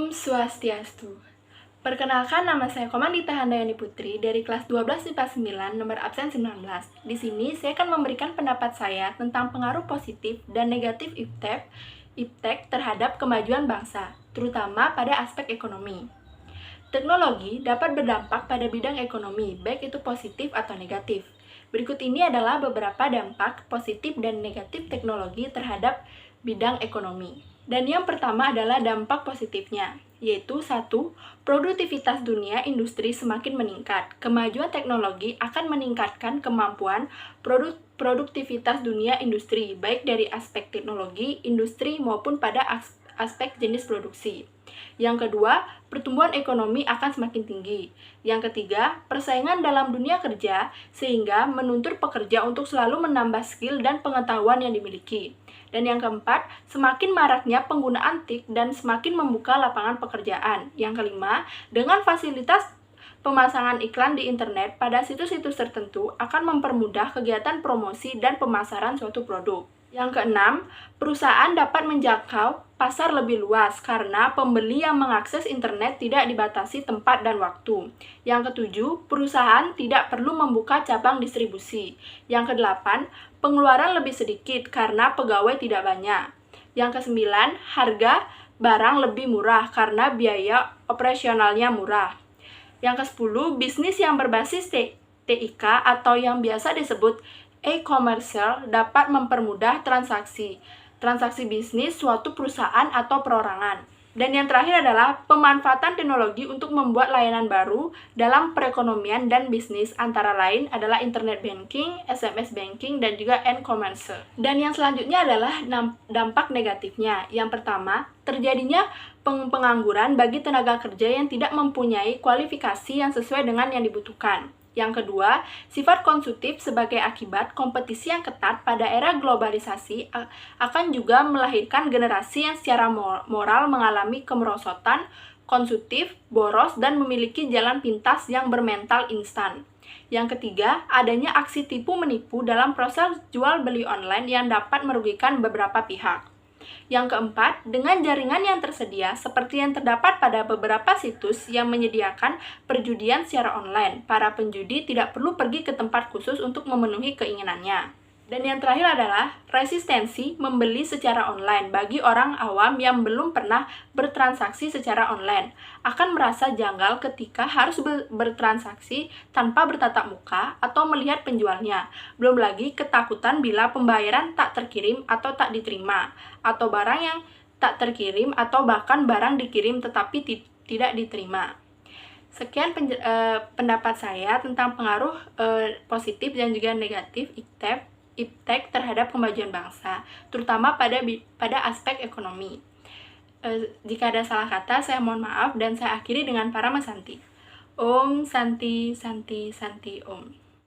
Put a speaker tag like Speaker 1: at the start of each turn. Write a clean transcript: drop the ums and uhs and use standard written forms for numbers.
Speaker 1: Om Swastiastu. Perkenalkan, nama saya Komandita Handayani Putri dari kelas 12 IPA 9, nomor absen 19. Di sini saya akan memberikan pendapat saya tentang pengaruh positif dan negatif iptek terhadap kemajuan bangsa, terutama pada aspek ekonomi. Teknologi dapat berdampak pada bidang ekonomi, baik itu positif atau negatif. Berikut ini adalah beberapa dampak positif dan negatif teknologi terhadap bidang ekonomi. Dan yang pertama adalah dampak positifnya, yaitu 1. Produktivitas dunia industri semakin meningkat. Kemajuan teknologi akan meningkatkan kemampuan produktivitas dunia industri, baik dari aspek teknologi, industri, maupun pada aspek jenis produksi. Yang kedua, pertumbuhan ekonomi akan semakin tinggi. Yang ketiga, persaingan dalam dunia kerja sehingga menuntut pekerja untuk selalu menambah skill dan pengetahuan yang dimiliki. Dan yang keempat, semakin maraknya penggunaan TIK dan semakin membuka lapangan pekerjaan. Yang kelima, dengan fasilitas pemasangan iklan di internet pada situs-situs tertentu akan mempermudah kegiatan promosi dan pemasaran suatu produk. Yang keenam, perusahaan dapat menjangkau pasar lebih luas karena pembeli yang mengakses internet tidak dibatasi tempat dan waktu. Yang ketujuh, perusahaan tidak perlu membuka cabang distribusi. Yang kedelapan, pengeluaran lebih sedikit karena pegawai tidak banyak. Yang kesembilan, harga barang lebih murah karena biaya operasionalnya murah. Yang kesepuluh, bisnis yang berbasis TIK atau yang biasa disebut e-commerce dapat mempermudah transaksi bisnis suatu perusahaan atau perorangan. Dan yang terakhir adalah pemanfaatan teknologi untuk membuat layanan baru dalam perekonomian dan bisnis, antara lain adalah internet banking, SMS banking, dan juga e-commerce. Dan yang selanjutnya adalah dampak negatifnya. Yang pertama, terjadinya pengangguran bagi tenaga kerja yang tidak mempunyai kualifikasi yang sesuai dengan yang dibutuhkan. Yang kedua, sifat konsumtif sebagai akibat kompetisi yang ketat pada era globalisasi akan juga melahirkan generasi yang secara moral mengalami kemerosotan, konsumtif, boros, dan memiliki jalan pintas yang bermental instan. Yang ketiga, adanya aksi tipu-menipu dalam proses jual-beli online yang dapat merugikan beberapa pihak. Yang keempat, dengan jaringan yang tersedia seperti yang terdapat pada beberapa situs yang menyediakan perjudian secara online, para penjudi tidak perlu pergi ke tempat khusus untuk memenuhi keinginannya. Dan yang terakhir adalah resistensi membeli secara online. Bagi orang awam yang belum pernah bertransaksi secara online, akan merasa janggal ketika harus bertransaksi tanpa bertatap muka atau melihat penjualnya. Belum lagi ketakutan bila pembayaran tak terkirim atau tak diterima, atau barang yang tak terkirim atau bahkan barang dikirim tetapi tidak diterima. Sekian pendapat saya tentang pengaruh positif dan juga negatif iptek terhadap kemajuan bangsa, terutama pada aspek ekonomi. Jika ada salah kata, saya mohon maaf dan saya akhiri dengan Paramasanti. Om Santi Santi Santi Om.